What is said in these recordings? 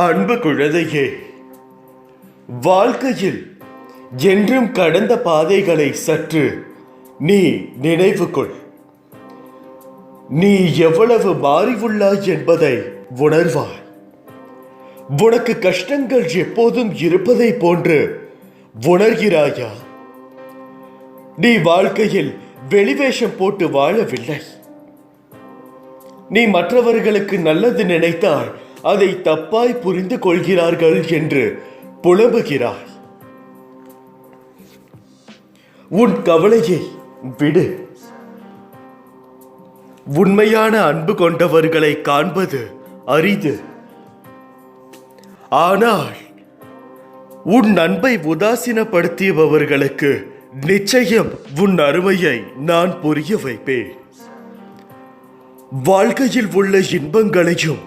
அன்பு குழந்தையே, வாழ்க்கையில் என்றும் கடந்த பாதைகளை சற்று நீ நினைவு கொள். நீ எவ்வளவு மாறி உள்ளாய் என்பதை உணர்வாய். உனக்கு கஷ்டங்கள் எப்போதும் இருப்பதை போன்று உணர்கிறாயா? நீ வாழ்க்கையில் வெளிவேஷம் போட்டு வாழவில்லை. நீ மற்றவர்களுக்கு நல்லது நினைத்தால் அதை தப்பாய் புரிந்து கொள்கிறார்கள் என்று புலம்புகிறாய். உன் கவலையை விடு. உண்மையான அன்பு கொண்டவர்களை காண்பது அரிது. ஆனால் உன் அன்பை உதாசீனப்படுத்தியவர்களுக்கு நிச்சயம் உன் அருமையை நான் புரிய வைப்பேன். வாழ்க்கையில் உள்ள இன்பங்களையும்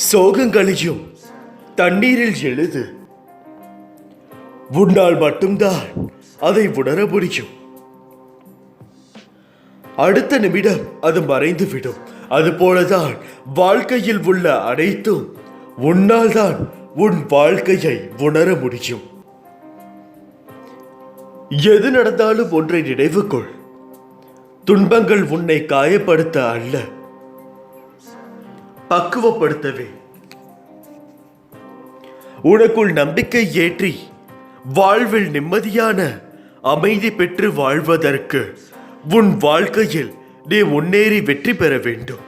சோகங்களையும் தண்ணீரில் எழுது. உன்னால் மட்டும்தான் அதை உணர முடியும். அடுத்த நிமிடம் அது மறைந்துவிடும். அதுபோலதான் வாழ்க்கையில் உள்ள அனைத்தும் உன்னால் தான் உன் வாழ்க்கையை உணர முடியும். எது நடந்தாலும் ஒன்றை நினைவு கொள். துன்பங்கள் உன்னை காயப்படுத்த அல்ல, பக்குவப்படுத்தவே. உனக்குள் நம்பிக்கை ஏற்றி வாழ்வில் நிம்மதியான அமைதி பெற்று வாழ்வதற்கு உன் வாழ்க்கையில் நீ முன்னேறி வெற்றி பெற வேண்டும்.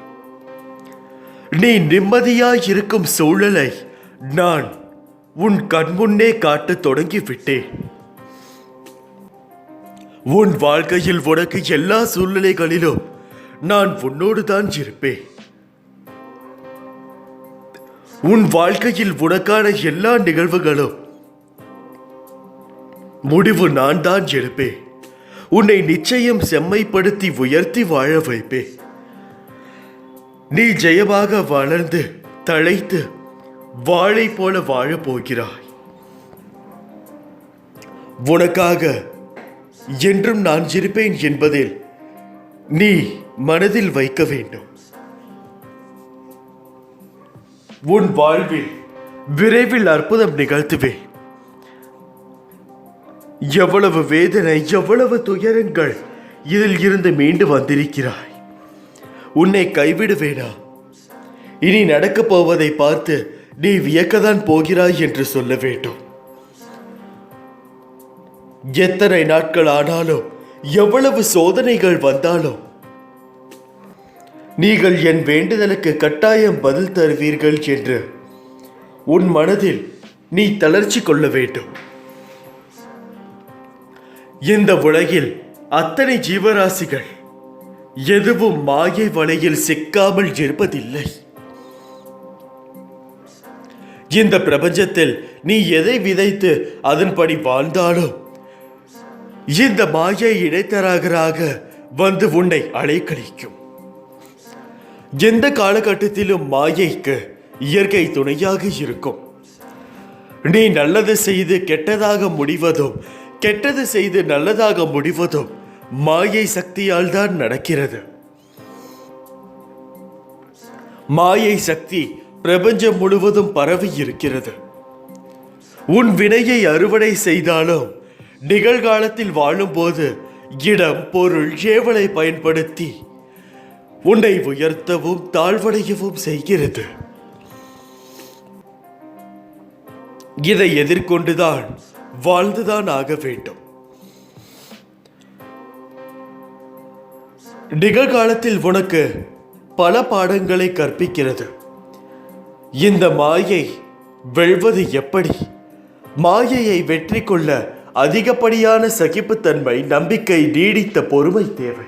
நீ நிம்மதியாய் இருக்கும் சூழலை நான் உன் கண்முன்னே காட்ட தொடங்கிவிட்டேன். உன் வாழ்க்கையில் உனக்கு எல்லா சூழ்நிலைகளிலும் நான் உன்னோடு தான் இருப்பேன். உன் வாழ்க்கையில் உனக்கான எல்லா நிகழ்வுகளும் முடிவு நான் தான் எடுப்பேன். உன்னை நிச்சயம் செம்மைப்படுத்தி உயர்த்தி வாழ வைப்பேன். நீ ஜெயமாக வளர்ந்து தழைத்து வாழை போல வாழப் போகிறாய். உனக்காக என்றும் நான் இருப்பேன் என்பதில் நீ மனதில் வைக்க வேண்டும். உன் வாழ்வில் விரைவில் அற்புதம் நிகழ்த்துவேன். எவ்வளவு வேதனை, எவ்வளவு துயரங்கள் இதில் இருந்து மீண்டு வந்திருக்கிறாய். உன்னை கைவிடுவேனா? இனி நடக்கப் போவதை பார்த்து நீ வியக்கத்தான் போகிறாய் என்று சொல்ல வேண்டும். எத்தனை நாட்கள் ஆனாலும், எவ்வளவு சோதனைகள் வந்தாலும் நீங்கள் என் வேண்டுதலுக்கு கட்டாயம் பதில் தருவீர்கள் என்று உன் மனதில் நீ தளர்ச்சி கொள்ள வேண்டும். இந்த உலகில் அத்தனை ஜீவராசிகள் எதுவும் மாயை வலையில் சிக்காமல் இருப்பதில்லை. இந்த பிரபஞ்சத்தில் நீ எதை விதைத்து அதன்படி வாழ்ந்தாலும் இந்த மாயை இடைத்தரகராக வந்து உன்னை அலைக்கழிக்கும். எந்த காலகட்டத்திலும் மாயைக்கு இயற்கை துணையாக இருக்கும். நீ நல்லது செய்து கெட்டதாக முடிவதும், கெட்டது செய்து நல்லதாக முடிவதும் மாயை சக்தியால் தான் நடக்கிறது. மாயை சக்தி பிரபஞ்சம் முழுவதும் பரவி இருக்கிறது. உன் வினையை அறுவடை செய்தாலும் நிகழ்காலத்தில் வாழும்போது இடம், பொருள், ஏவலை பயன்படுத்தி உன்னை உயர்த்தவும் தாழ்வடையவும் செய்கிறது. இதை எதிர்கொண்டுதான் வாழ்ந்துதான் ஆக வேண்டும். நிகழ்காலத்தில் உனக்கு பல பாடங்களை கற்பிக்கிறது. இந்த மாயை வெல்வது எப்படி? மாயையை வெற்றி கொள்ள அதிகப்படியான சகிப்புத்தன்மை, நம்பிக்கை, நீடித்த பொறுமை தேவை.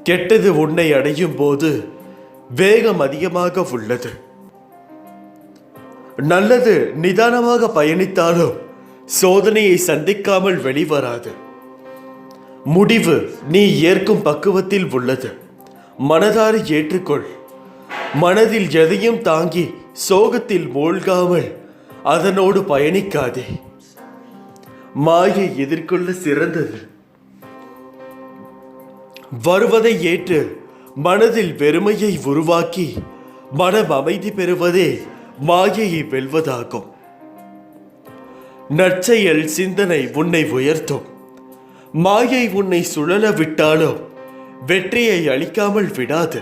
கெட்டது உன்னை அடையும் போது வேகம் அதிகமாக உள்ளது. நல்லது நிதானமாக பயணித்தாலும் சோதனையை சந்திக்காமல் வெளிவராது. முடிவு நீ ஏற்கும் பக்குவத்தில் உள்ளது. மனதார ஏற்றுக்கொள். மனதில் எதையும் தாங்கி சோகத்தில் மூழ்காமல் அதனோடு பயணிக்காதே. மாயை எதிர்கொள்ள சிறந்தது. வருவதை ஏற்று மனதில் வெறுமையை உருவாக்கி மனம் அமைதி பெறுவதே மாயையை வெல்வதாகும். நற்செயல் சிந்தனை உன்னை உயர்த்தும். மாயை உன்னை சுழல விட்டாலும் வெற்றியை அளிக்காமல் விடாது.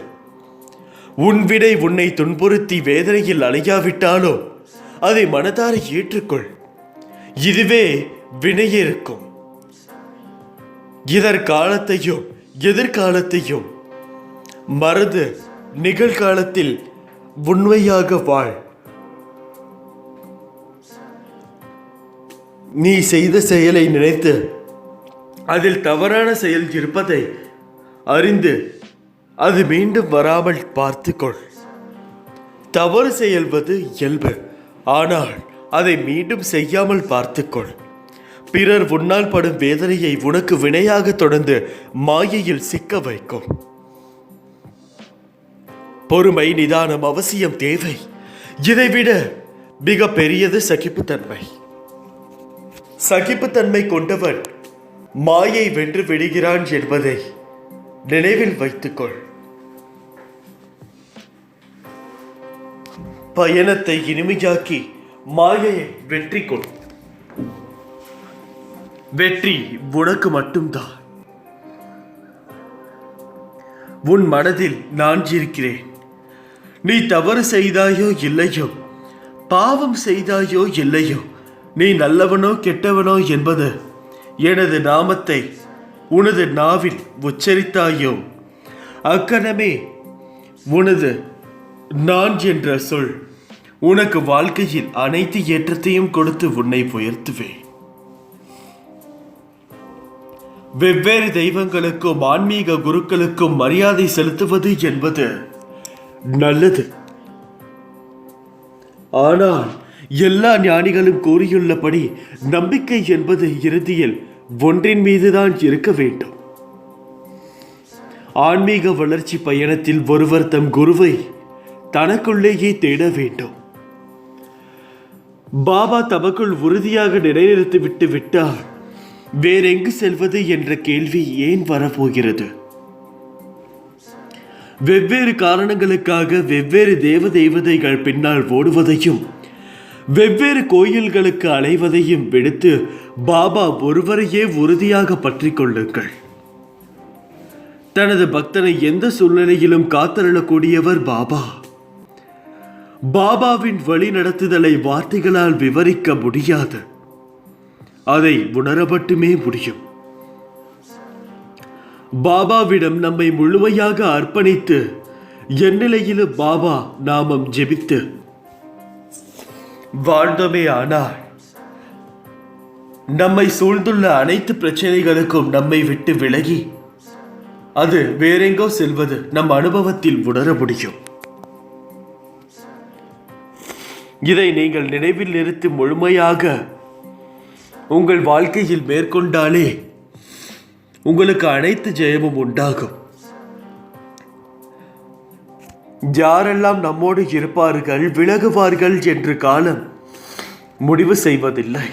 உன் விடை உன்னை துன்புறுத்தி வேதனையில் அலையாவிட்டாலும் அதை மனதார ஏற்றுக்கொள். இதுவே வினையிருக்கும். இதற்காலத்தையும் எதிர்காலத்தையும் மறந்து நிகழ்காலத்தில் உண்மையாக வாழ். நீ செய்த செயலை நினைத்து அதில் தவறான செயல் இருப்பதை அறிந்து அது மீண்டும் வராமல் பார்த்துக்கொள். தவறு செய்வது இயல்பு, ஆனால் அதை மீண்டும் செய்யாமல் பார்த்துக்கொள். பிறர் உன்னால் படும் வேதனையை உனக்கு வினையாக தொடர்ந்து மாயையில் சிக்க வைக்கும். பொறுமை நிதானம் அவசியம் தேவை. இதைவிட மிக பெரியது சகிப்புத்தன்மை. சகிப்புத்தன்மை கொண்டவன் மாயை வென்று விடுகிறான் என்பதை நினைவில் வைத்துக்கொள். பயணத்தை இனிமையாக்கி மாயையை வெற்றி கொள். வெற்றி உனக்கு மட்டும்தான். உன் மனதில் நான் இருக்கிறேன். நீ தவறு செய்தாயோ இல்லையோ, பாவம் செய்தாயோ இல்லையோ, நீ நல்லவனோ கெட்டவனோ என்பது எனது நாமத்தை உனது நாவில் உச்சரித்தாயோ அக்கணமே உனது நான் என்ற சொல் உனக்கு வாழ்க்கையில் அனைத்து ஏற்றத்தையும் கொடுத்து உன்னை உயர்த்துவேன். வெவ்வேறு தெய்வங்களுக்கும் ஆன்மீக குருக்களுக்கும் மரியாதை செலுத்துவது என்பது நல்லது. ஆனால் எல்லா ஞானிகளும் கூறியுள்ளபடி நம்பிக்கை என்பது இறுதியில் ஒன்றின் மீதுதான் இருக்க வேண்டும். ஆன்மீக வளர்ச்சி பயணத்தில் ஒருவர் தம் குருவை தனக்குள்ளேயே தேட வேண்டும். பாபா தமக்குள் உறுதியாக நிலைநிறுத்திவிட்டு விட்டால் வேறெங்கு செல்வது என்ற கேள்வி ஏன் வரப்போகிறது? வெவ்வேறு காரணங்களுக்காக வெவ்வேறு தேவதைகள் பின்னால் ஓடுவதையும் வெவ்வேறு கோயில்களுக்கு அலைவதையும் விடுத்து பாபா ஒருவரையே உறுதியாக பற்றி கொள்ளுங்கள். தனது பக்தனை எந்த சூழ்நிலையிலும் காத்தருளக்கூடியவர் பாபா. பாபாவின் வழி நடத்துதலை வார்த்தைகளால் விவரிக்க முடியாது. அதை உணர மட்டுமே முடியும். பாபாவிடம் நம்மை முழுமையாக அர்ப்பணித்து எந்நிலையிலும் பாபா நாமம் ஜெபித்து வாழ்ந்தோமே ஆனால் நம்மை சூழ்ந்துள்ள அனைத்து பிரச்சனைகளுக்கும் நம்மை விட்டு விலகி அது வேறெங்கோ செல்வது நம் அனுபவத்தில் உணர முடியும். இதை நீங்கள் நினைவில் நிறுத்தி முழுமையாக உங்கள் வாழ்க்கையில் மேற்கொண்டாலே உங்களுக்கு அனைத்து ஜெயமும் உண்டாகும். யாரெல்லாம் நம்மோடு இருப்பார்கள் விலகுவார்கள் என்று காலம் முடிவு செய்வதில்லை.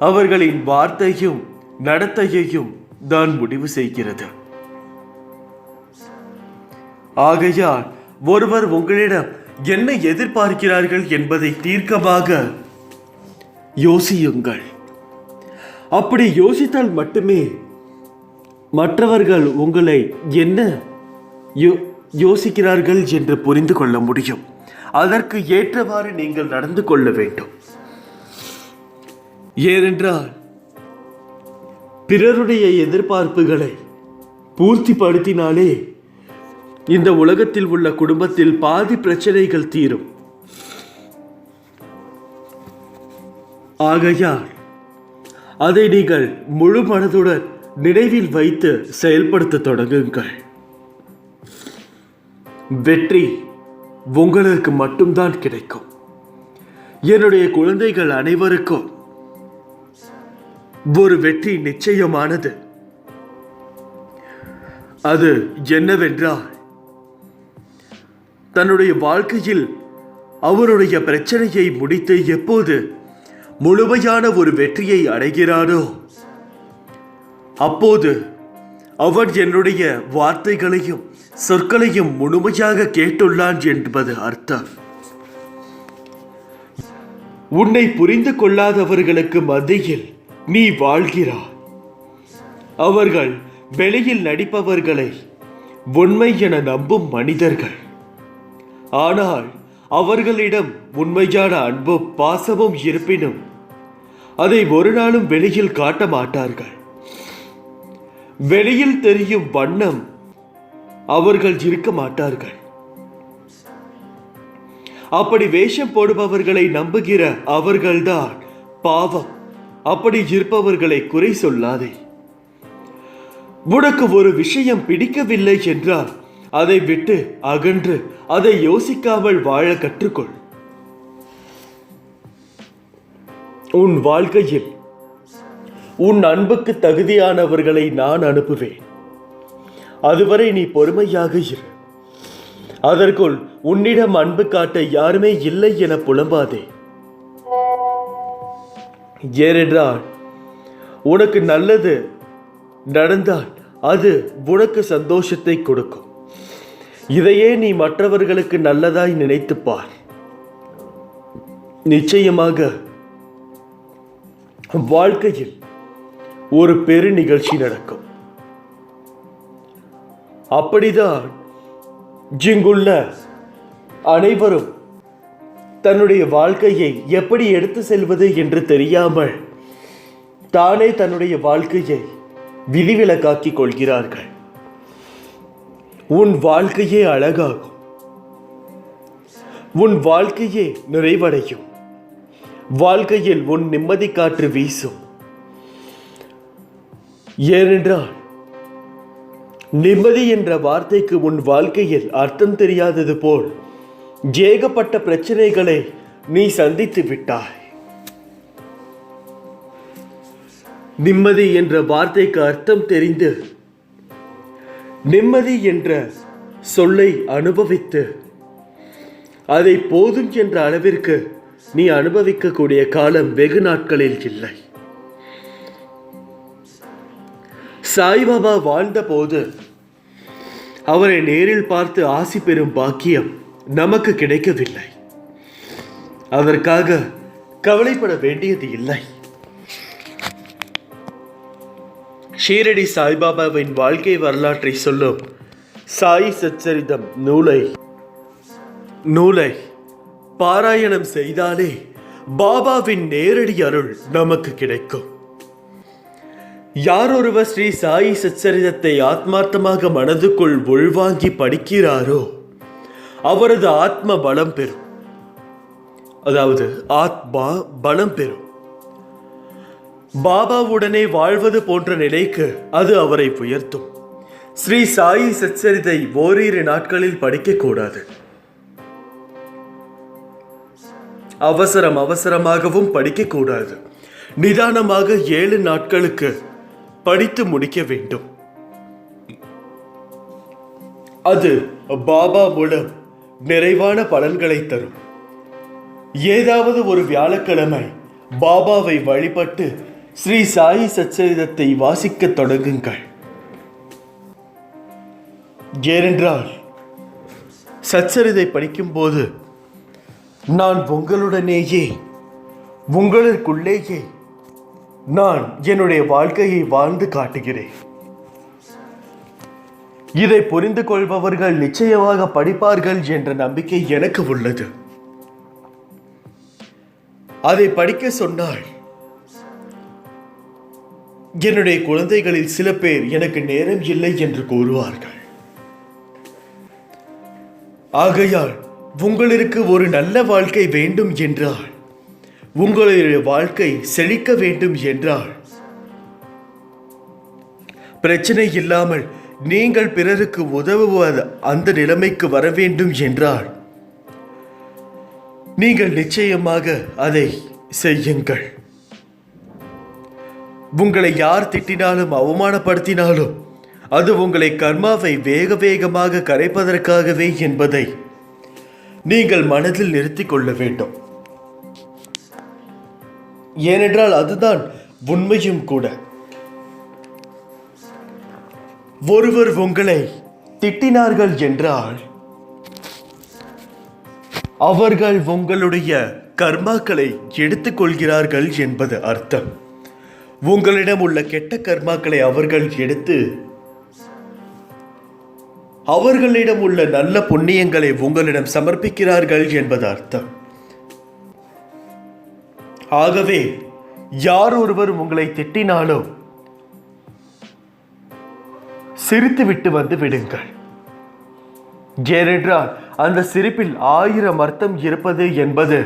அவர்களின் வார்த்தையும் நடத்தையையும் தான் முடிவு செய்கிறது. ஆகையால் ஒருவர் உங்களிடம் என்ன எதிர்பார்க்கிறார்கள் என்பதை தீர்க்கமாக யோசியுங்கள். அப்படி யோசித்தால் மட்டுமே மற்றவர்கள் உங்களை என்ன யோசிக்கிறார்கள் என்று புரிந்து கொள்ள முடியும். அதற்கு ஏற்றவாறு நீங்கள் நடந்து கொள்ள வேண்டும். ஏனென்றால் பிறருடைய எதிர்பார்ப்புகளை பூர்த்திப்படுத்தினாலே இந்த உலகத்தில் உள்ள குடும்பத்தில் பாதி பிரச்சனைகள் தீரும். ஆகையால் அதை நீங்கள் முழு மனதுடன் நினைவில் வைத்து செயல்படுத்த தொடங்குங்கள். வெற்றி உங்களுக்கு மட்டும்தான் கிடைக்கும். என்னுடைய குழந்தைகள் அனைவருக்கும் ஒரு வெற்றி நிச்சயமானது. அது என்னவென்றால், தன்னுடைய வாழ்க்கையில் அவருடைய பிரச்சனையை முடித்து எப்போது முழுமையான ஒரு வெற்றியை அடைகிறானோ அப்போது அவர் என்னுடைய வார்த்தைகளையும் சொற்களையும் முழுமையாக கேட்டுள்ளான் என்பது அர்த்தம். உன்னை புரிந்து கொள்ளாதவர்களுக்கு மத்தியில் நீ வாழ்கிறாய். அவர்கள் வெளியில் நடிப்பவர்களை உண்மை என நம்பும் மனிதர்கள். ஆனால் அவர்களிடம் உண்மையான அன்பும் பாசமும் இருப்பினும் அதை ஒரு நாளும் வெளியில் காட்ட மாட்டார்கள். வெளியில் தெரியும் வண்ணம் அவர்கள் இருக்க மாட்டார்கள். அப்படி வேஷம் போடுபவர்களை நம்புகிற அவர்கள்தான் பாவம். அப்படி இருப்பவர்களை குறை சொல்லாதே. உனக்கு ஒரு விஷயம் பிடிக்கவில்லை என்றால் அதை விட்டு அகன்று அதை யோசிக்காமல் வாழ கற்றுக்கொள். உன் வாழ்க்கையில் உன் அன்புக்கு தகுதியானவர்களை நான் அனுப்புவேன். அதுவரை நீ பொறுமையாக இரு. அதற்குள் உன்னிடம் அன்பு காட்ட யாருமே இல்லை என புலம்பாதே. ஏனென்றால் உனக்கு நல்லது நடந்தால் அது உனக்கு சந்தோஷத்தை கொடுக்கும். இதையே நீ மற்றவர்களுக்கு நல்லதாய் நினைத்துப் பார். நிச்சயமாக வாழ்க்கையில் ஒரு பெரு நிகழ்ச்சி நடக்கும். அப்படிதான் இங்குள்ள அனைவரும் தன்னுடைய வாழ்க்கையை எப்படி எடுத்து செல்வது என்று தெரியாமல் தானே தன்னுடைய வாழ்க்கையை விதிவிலக்காக்கிக் கொள்கிறார்கள். உன் வாழ்க்கையே அழகாகும். உன் வாழ்க்கையே நிறைவடையும். வாழ்க்கையில் உன் நிம்மதி காற்று வீசும். ஏனென்றால் நிம்மதி என்ற வார்த்தைக்கு உன் வாழ்க்கையில் அர்த்தம் தெரியாதது போல் ஏகப்பட்ட பிரச்சனைகளை நீ சந்தித்து விட்டாய். நிம்மதி என்ற வார்த்தைக்கு அர்த்தம் தெரிந்து நிம்மதி என்ற சொல்லை அனுபவித்து அதை போதும் என்ற அளவிற்கு நீ அனுபவிக்கக்கூடிய காலம் வெகு நாட்களில் இல்லை. சாய்பாபா வாழ்ந்த போது அவரை நேரில் பார்த்து ஆசி பெறும் பாக்கியம் நமக்கு கிடைக்கவில்லை. அதற்காக கவலைப்பட வேண்டியது இல்லை. ஷீரடி சாய்பாபாவின் வாழ்க்கை வரலாற்றை சொல்லும் சாய் சச்சரிதம் நூலை பாராயணம் செய்தாலே பாபாவின் நேரடி அருள் நமக்கு கிடைக்கும். யாரொருவர் ஸ்ரீ சாயி சச்சரிதத்தை ஆத்மார்த்தமாக மனதுக்குள் உள்வாங்கி படிக்கிறாரோ அவரது ஆத்ம பலம் பெறும். அதாவது ஆத்மா பலம் பெறும். பாபாவுடனே வாழ்வது போன்ற நிலைக்கு அது அவரை உயர்த்தும். ஸ்ரீ சாயி சச்சரிதை ஓரிரு நாட்களில் படிக்கக்கூடாது. அவசரமாகவும் படிக்கக்கூடாது. நிதானமாக 7 நாட்களுக்கு படித்து முடிக்க வேண்டும். அது பாபா மூலம் நிறைவான பலன்களை தரும். ஏதாவது ஒரு வியாழக்கிழமை பாபாவை வழிபட்டு ஸ்ரீ சாயி சச்சரிதத்தை வாசிக்க தொடங்குங்கள். ஏனென்றால் சச்சரிதை படிக்கும் போது நான் உங்களுடனேயே உங்களுக்குள்ளேயே நான் என்னுடைய வாழ்க்கையை வாழ்ந்து காட்டுகிறேன். இதை புரிந்து கொள்பவர்கள் நிச்சயமாக படிப்பார்கள் என்ற நம்பிக்கை எனக்கு உள்ளது. அதை படிக்க சொன்னால் என்னுடைய குழந்தைகளில் சில பேர் எனக்கு நேரம் இல்லை என்று கூறுவார்கள். ஆகையால் உங்களுக்கு ஒரு நல்ல வாழ்க்கை வேண்டும் என்றால், உங்களுடைய வாழ்க்கை செழிக்க வேண்டும் என்றால், பிரச்சனை இல்லாமல் நீங்கள் பிறருக்கு உதவுவது அந்த நிலைமைக்கு வர வேண்டும் என்றால் நீங்கள் நிச்சயமாக அதை செய்யுங்கள். உங்களை யார் திட்டினாலும் அவமானப்படுத்தினாலும் அது உங்களை கர்மாவை வேகமாக கரைப்பதற்காகவே என்பதை நீங்கள் மனதில் நிறுத்திக் கொள்ள வேண்டும். ஏனென்றால் அதுதான் உண்மையும் கூட. ஒருவர் உங்களை திட்டினார்கள் என்றால் அவர்கள் உங்களுடைய கர்மாக்களை எடுத்துக்கொள்கிறார்கள் என்பது அர்த்தம். உங்களிடம் உள்ள கெட்ட கர்மாக்களை அவர்கள் எடுத்து அவர்களிடம் உள்ள நல்ல புண்ணியங்களை உங்களிடம் சமர்ப்பிக்கிறார்கள் என்பது அர்த்தம். ஆகவே யார் ஒருவர் உங்களை திட்டினாலும் சிரித்துவிட்டு வந்து விடுங்கள். ஏனென்றால் அந்த சிரிப்பில் 1000 அர்த்தம் இருப்பது என்பது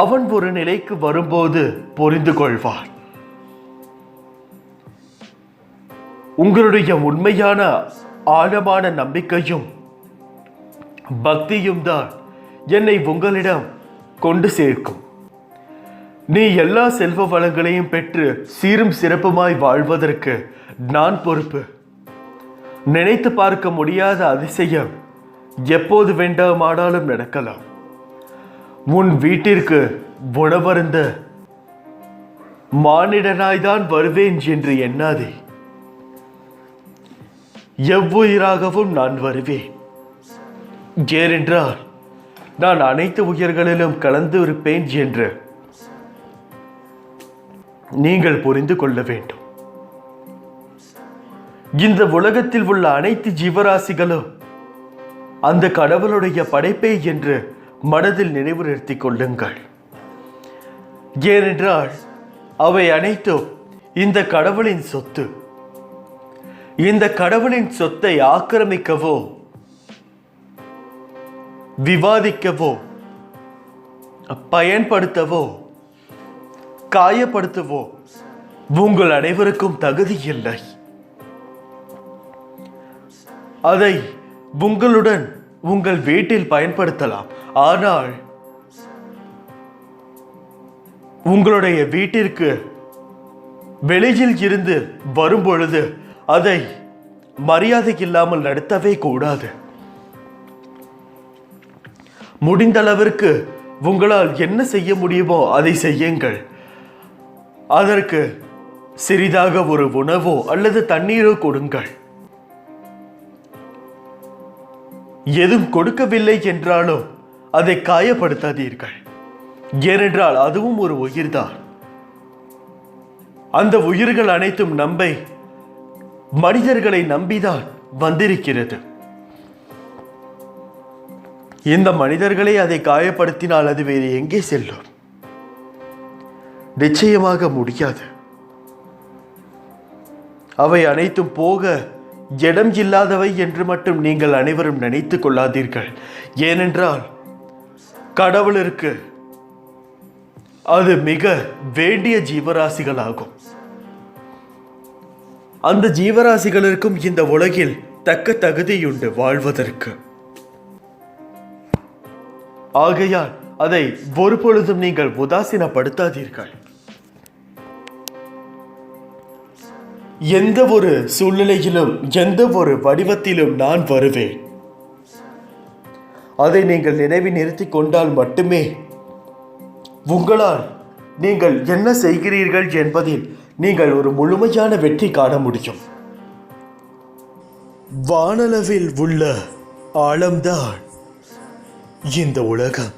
அவன் ஒரு நிலைக்கு வரும்போது புரிந்து கொள்வான். உங்களுடைய உண்மையான ஆழமான நம்பிக்கையும் பக்தியும் தான் என்னை உங்களிடம் கொண்டு சேர்க்கும். நீ எல்லா செல்வ வளங்களையும் பெற்று சீரும் சிறப்புமாய் வாழ்வதற்கு நான் பொறுப்பு. நினைத்து பார்க்க முடியாத அதிசயம் எப்போது வேண்டுமானாலும் நடக்கலாம். உன் வீட்டிற்கு உணவருந்த மானிடனாய்தான் வருவேன் என்று எண்ணாதே. எவ்வுயிராகவும் நான் வருவேன். ஏனென்றால் நான் அனைத்து உயிர்களிலும் கலந்து இருப்பேன் என்று நீங்கள் புரிந்து கொள்ள வேண்டும். இந்த உலகத்தில் உள்ள அனைத்து ஜீவராசிகளும் அந்த கடவுளுடைய படைப்பே என்று மனதில் நினைவு நிறுத்திக் கொள்ளுங்கள். ஏனென்றால் அவை அனைத்தும் இந்த கடவுளின் சொத்து. இந்த கடவுளின் சொத்தை ஆக்கிரமிக்கவோ விவாதிக்கவோ பயன்படுத்தவோ காயப்படுத்தவோ உங்கள் அனைவருக்கும் தகுதி இல்லை. அதை உங்களுடன் உங்கள் வீட்டில் பயன்படுத்தலாம். ஆனால் உங்களுடைய வீட்டிற்கு வெளியில் இருந்து வரும்பொழுது அதை மரியாதை இல்லாமல் நடத்தவே கூடாது. முடிந்த அளவிற்கு உங்களால் என்ன செய்ய முடியுமோ அதை செய்யுங்கள். அதற்கு சிறிதாக ஒரு உணவோ அல்லது தண்ணீரோ கொடுங்கள். எதுவும் கொடுக்கவில்லை என்றாலும் அதை காயப்படுத்தாதீர்கள். ஏனென்றால் அதுவும் ஒரு உயிர்தான். அந்த உயிர்கள் அனைத்தும் மனிதர்களை நம்பிதான் வந்திருக்கிறது. இந்த மனிதர்களை அதை காயப்படுத்தினால் அது வேறு எங்கே செல்லும்? நிச்சயமாக முடியாது. அவை அனைத்தும் போக இடம் இல்லாதவை என்று மட்டும் நீங்கள் அனைவரும் நினைத்துக் கொள்ளாதீர்கள். ஏனென்றால் கடவுளிற்கு அது மிக வேண்டிய ஜீவராசிகளாகும். அந்த ஜீவராசிகளுக்கும் இந்த உலகில் தக்க தகுதியுண்டு வாழ்வதற்கு. ஆகையால் அதை ஒருபொழுதும் நீங்கள் உதாசீனப்படுத்தாதீர்கள். எந்த ஒரு சூழ்நிலையிலும் எந்த ஒரு வடிவத்திலும் நான் வருவேன். அதை நீங்கள் நினைவில் நிறுத்திக் கொண்டால் மட்டுமே உங்களால் நீங்கள் என்ன செய்கிறீர்கள் என்பதில் நீங்கள் ஒரு முழுமையான வெற்றி காண முடியும். வானளவில் உள்ள ஆழம்தான் இந்த உலகம்.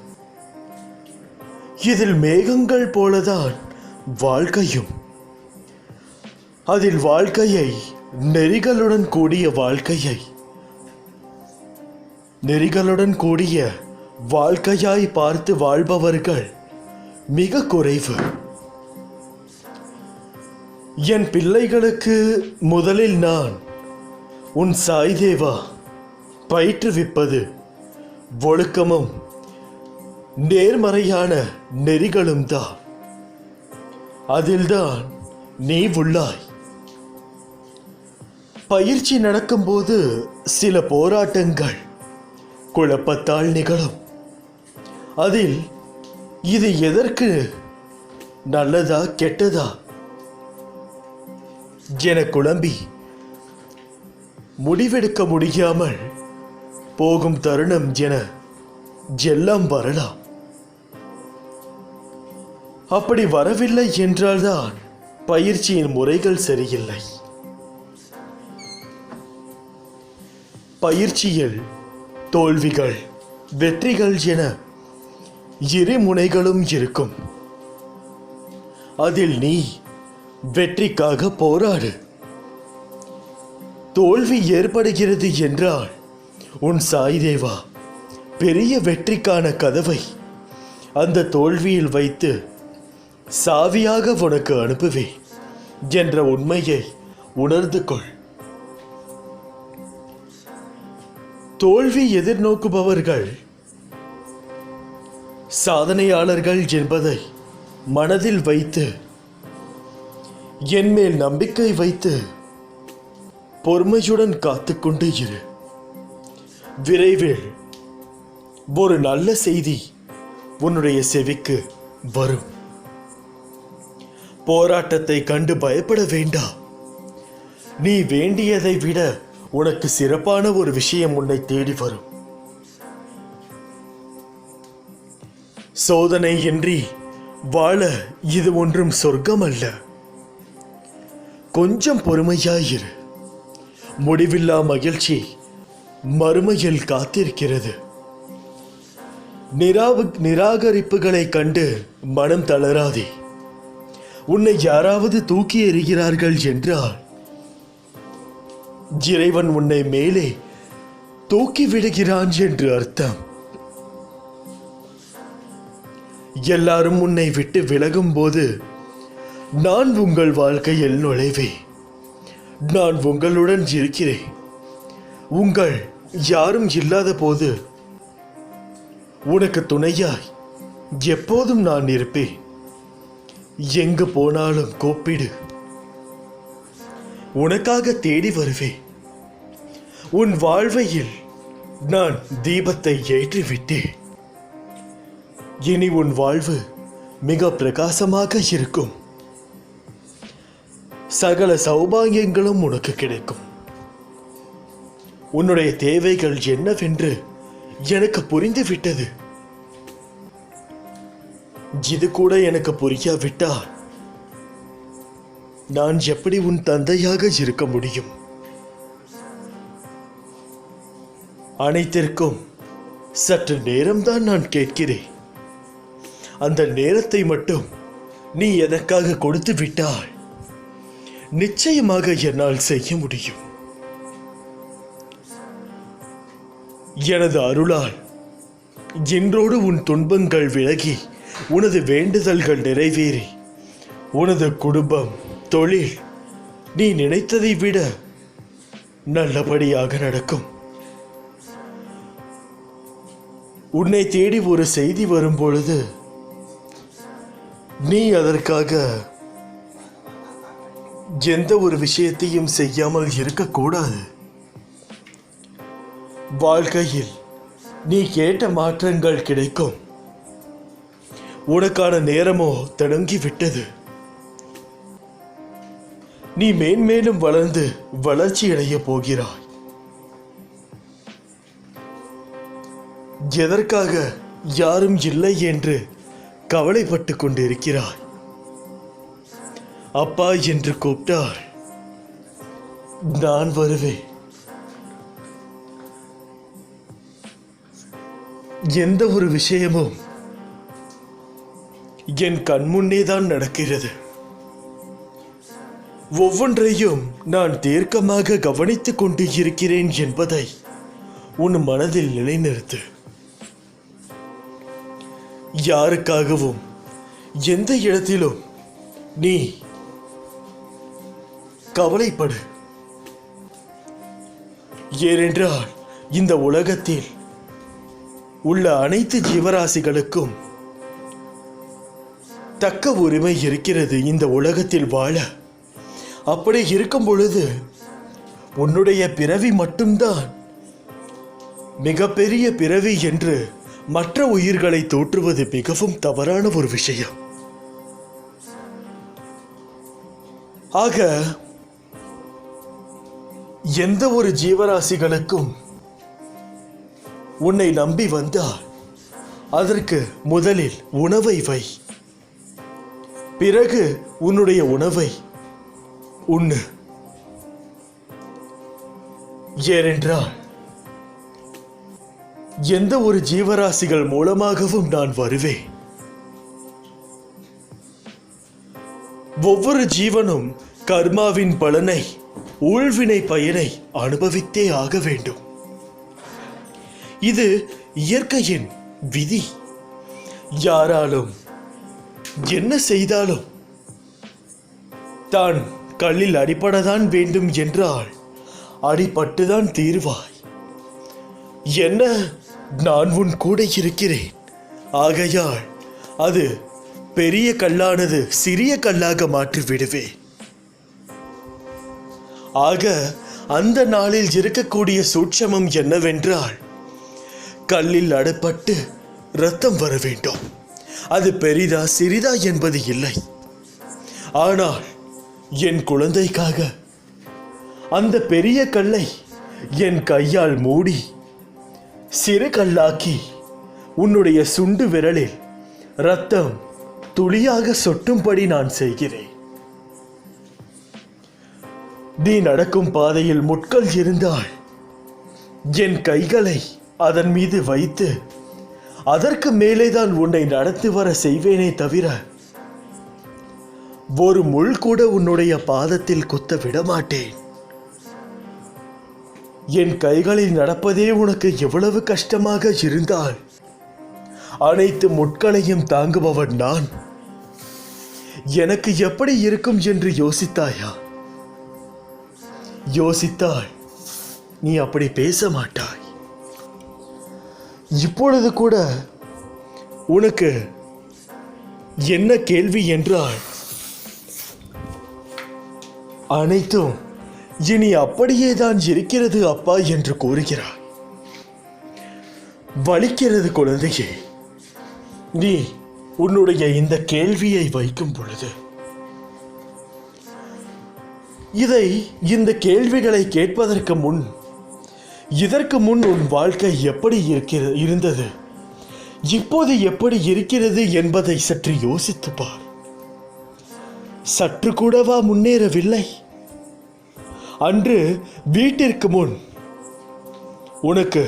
இதில் மேகங்கள் போலதான் வாழ்க்கையும். அதில் வாழ்க்கையை நெறிகளுடன் கூடிய வாழ்க்கையாய் பார்த்து வாழ்பவர்கள் மிக குறைவு. என் பிள்ளைகளுக்கு முதலில் நான் உன் சாய் தேவா பயிற்றுவிப்பது ஒழுக்கமும் நேர்மறையான நெறிகளும் தான். அதில்தான் நீ உள்ளாய். பயிற்சி நடக்கும்போது சில போராட்டங்கள் குழப்பத்தால் நிகழும். அதில் இது எதற்கு நல்லதா கெட்டதா என குழம்பி முடிவெடுக்க முடியாமல் போகும் தருணம் என எல்லாம் வரலாம். அப்படி வரவில்லை என்றால்தான் பயிற்சியின் முறைகள் சரியில்லை. பயிற்சியில் தோல்விகள் வெற்றிகள் என இரு முனைகளும் இருக்கும். அதில் நீ வெற்றிக்காக போராடு. தோல்வி ஏற்படுகிறது என்றால் உன் சாய் தேவா பெரிய வெற்றிக்கான கதவை அந்த தோல்வியில் வைத்து சாவியாக உனக்கு அனுப்புவேன் என்ற உண்மையை உணர்ந்து கொள். தோல்வி எதிர்நோக்குபவர்கள் சாதனையாளர்கள் என்பதை மனதில் வைத்து என் மேல் நம்பிக்கை வைத்து பொறுமையுடன் காத்துக்கொண்டு இரு. விரைவில் ஒரு நல்ல செய்தி உன்னுடைய செவிக்கு வரும். போராட்டத்தை கண்டு பயப்பட வேண்டாம். நீ வேண்டியதை விட உனக்கு சிறப்பான ஒரு விஷயம் உன்னை தேடி வரும். சோதனை இன்றி வாழ இது ஒன்றும் சொர்க்கம் அல்ல. கொஞ்சம் பொறுமையாயிரு. முடிவில்லா மகிழ்ச்சி மறுமையில் காத்திருக்கிறது. நிராகரிப்புகளை கண்டு மனம் தளராதே. உன்னை யாராவது தூக்கி எறிகிறார்கள் என்றால் இறைவன் உன்னை மேலே தூக்கி விடுகிறான் என்று அர்த்தம். எல்லாரும் உன்னை விட்டு விலகும் போது நான் உங்கள் வாழ்க்கையில் நுழைவேன். நான் உங்களுடன் இருக்கிறேன். உங்கள் யாரும் இல்லாத போது உனக்கு துணையாய் எப்போதும் நான் இருப்பேன். எங்கு போனாலும் கூப்பிடு, உனக்காக தேடி வருவேன். உன் வாழ்வையில் நான் தீபத்தை ஏற்றிவிட்டேன். இனி உன் வாழ்வு மிக பிரகாசமாக இருக்கும். சகல சௌபாகியங்களும் உனக்கு கிடைக்கும். உன்னுடைய தேவைகள் என்னவென்று எனக்கு புரிந்துவிட்டது. இது கூட எனக்கு புரியாவிட்டால் நான் எப்படி உன் தந்தையாக இருக்க முடியும்? அனைத்திற்கும் சற்று நேரம்தான் நான் கேட்கிறேன். அந்த நேரத்தை மட்டும் நீ எனக்காக கொடுத்து விட்டால் நிச்சயமாக என்னால் செய்ய முடியும். எனது அருளால் இன்றோடு உன் துன்பங்கள் விலகி உனது வேண்டுதல்கள் நிறைவேறி உனது குடும்பம் தொழில் நீ நினைத்ததை விட நல்லபடியாக நடக்கும். உன்னை தேடி ஒரு செய்தி வரும் பொழுது நீ அதற்காக எந்த ஒரு விஷயத்தையும் செய்யாமல் இருக்கக்கூடாது. வாழ்க்கையில் நீ கேட்ட மாற்றங்கள் கிடைக்கும். உனக்கான நேரமோ தொடங்கி விட்டது. நீ மேன்மேலும் வளர்ந்து வளர்ச்சி அடைய போகிறாய். எதற்காக யாரும் இல்லை என்று கவலைப்பட்டு கொண்டிருக்கிறாய்? அப்பா என்று கூப்பிட்டால் நான் வருவேன். எந்த ஒரு விஷயமும் என் கண்முன்னேதான் நடக்கிறது. ஒவ்வொன்றையும் நான் தீர்க்கமாக கவனித்துக் கொண்டு இருக்கிறேன் என்பதை உன் மனதில் நிலைநிறுத்து. யாருக்காகவும் எந்த இடத்திலும் நீ கவலைப்படு. ஏனென்றால் இந்த உலகத்தில் உள்ள அனைத்து ஜீவராசிகளுக்கும் தக்க உரிமை இருக்கிறது இந்த உலகத்தில் வாழ. அப்படி இருக்கும் பொழுது உன்னுடைய பிறவி மட்டும்தான் மிகப்பெரிய பிறவி என்று மற்ற உயிர்களை தோற்றுவது மிகவும் தவறான ஒரு விஷயம். ஆக எந்த ஒரு ஜீவராசிகளுக்கும் உன்னை நம்பி வந்தால் அதற்கு முதலில் உணவை வை. பிறகு உன்னுடைய உணவை உண்ணு. ஏனென்றால் எந்த ஒரு ஜீவராசிகள் மூலமாகவும் நான் வருவேன். ஒவ்வொரு ஜீவனும் கர்மாவின் பலனை, ஊழ்வினை பயனை அனுபவித்தே ஆக வேண்டும். இது இயற்கையின் விதி. யாராலும் என்ன செய்தாலும் தான் கல்லில் அடிபடதான் வேண்டும் என்றால் அடிபட்டுதான் தீர்வாய். என்ன, நான் உன் கூட இருக்கிறேன். ஆகையால் அது பெரிய கல்லானது சிறிய கல்லாக மாற்றி விடுவேன். ஆக அந்த நாளில் இருக்கக்கூடிய சூட்சமம் என்னவென்றால், கல்லில் அடைப்பட்டு இரத்தம் வர வேண்டும். அது பெரிதா சிறிதா என்பது இல்லை. ஆனால் என் குழந்தைக்காக அந்த பெரிய கல்லை என் கையால் மூடி சிறு கல்லாக்கி உன்னுடைய சுண்டு விரலில் இரத்தம் துளியாக சொட்டும்படி நான் செய்கிறேன். நீ நடக்கும் பாதையில் முட்கள் இருந்தால் என் கைகளை அதன் மீது வைத்து அதற்கு மேலேதான் உன்னை நடத்தி வர செய்வேனே தவிர ஒரு முள் கூட உன்னுடைய பாதத்தில் குத்த விடமாட்டேன். என் கைகளில் நடப்பதே உனக்கு எவ்வளவு கஷ்டமாக இருந்தால் அனைத்து முட்களையும் தாங்குபவன் நான். எனக்கு எப்படி இருக்கும் என்று யோசித்தாயா? யோசித்தால் நீ அப்படி பேச மாட்டாய். இப்பொழுது கூட உனக்கு என்ன கேள்வி என்றால், அனைத்தும் இனி அப்படியே தான் இருக்கிறது அப்பா என்று கூறுகிறார். வலிக்கிறது குழந்தையே. நீ உன்னுடைய இந்த கேள்வியை வைக்கும் பொழுது இந்த கேள்விகளை கேட்பதற்கு முன், இதற்கு முன் உன் வாழ்க்கை எப்படி இருந்தது, இப்போது எப்படி இருக்கிறது என்பதை சற்று யோசித்து பார். சற்று கூடவா முன்னேறவில்லை? அன்று வீட்டிற்கு முன் உனக்கு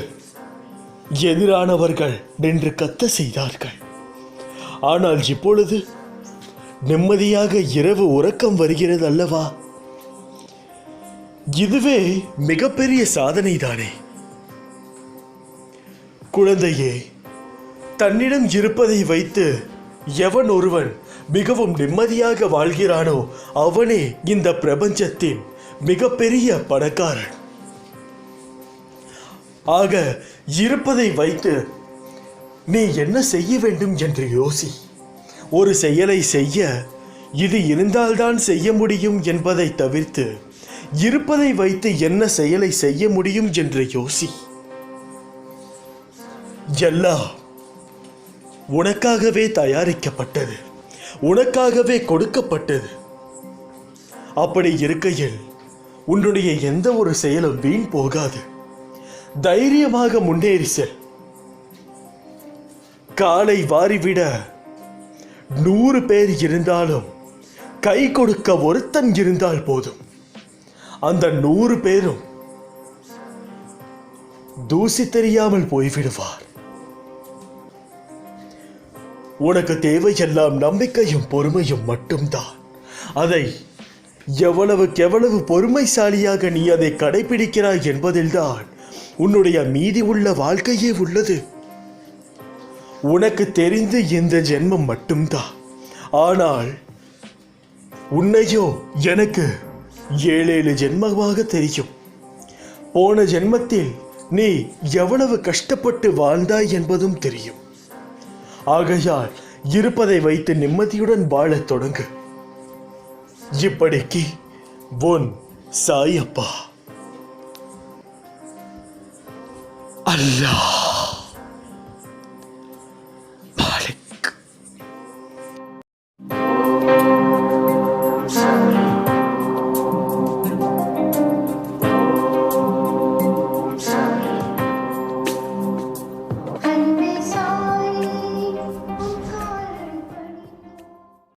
எதிரானவர்கள் நின்று கத்த செய்தார்கள். ஆனால் இப்பொழுது நிம்மதியாக இரவு உறக்கம் வருகிறது அல்லவா? இதுவே மிகப்பெரிய சாதனை தானே குழந்தையே. தன்னிடம் இருப்பதை வைத்து எவன் ஒருவன் மிகவும் நிம்மதியாக வாழ்கிறானோ அவனே இந்த பிரபஞ்சத்தின் மிகப்பெரிய பணக்காரன். ஆக இருப்பதை வைத்து நீ என்ன செய்ய வேண்டும் என்று யோசி. ஒரு செயலை செய்ய இது இருந்தால்தான் செய்ய முடியும் என்பதை தவிர்த்து இருப்பதை வைத்து என்ன செயலை செய்ய முடியும் என்று யோசி. எல்லாம் உனக்காகவே தயாரிக்கப்பட்டது, உனக்காகவே கொடுக்கப்பட்டது. அப்படி இருக்கையில் உன்னுடைய எந்த ஒரு செயலும் வீண் போகாது. தைரியமாக முன்னேறி செல். காலை வாரிவிட 100 பேர் இருந்தாலும் கை கொடுக்க ஒருத்தன் இருந்தால் போதும். அந்த 100 பேரும் தூசி தெரியாமல் போய்விடுவார். உனக்கு தேவையெல்லாம் நம்பிக்கையும் பொறுமையும் மட்டும்தான். அதை எவ்வளவு பொறுமைசாலியாக நீ அதை கடைபிடிக்கிறாய் என்பதில்தான் உன்னுடைய மீதி உள்ள வாழ்க்கையே உள்ளது. உனக்கு தெரிந்து இந்த ஜென்மம் மட்டும்தான். ஆனால் உன்னையோ எனக்கு 7 ஜென்மமாக தெரியும். போன ஜென்மத்தில் நீ எவ்வளவு கஷ்டப்பட்டு வாழ்ந்தாய் என்பதும் தெரியும். ஆகையால் இருப்பதை வைத்து நிம்மதியுடன் வாழத் தொடங்கு. இப்படிக்கு உன் சாயப்பா. அல்லாஹ்.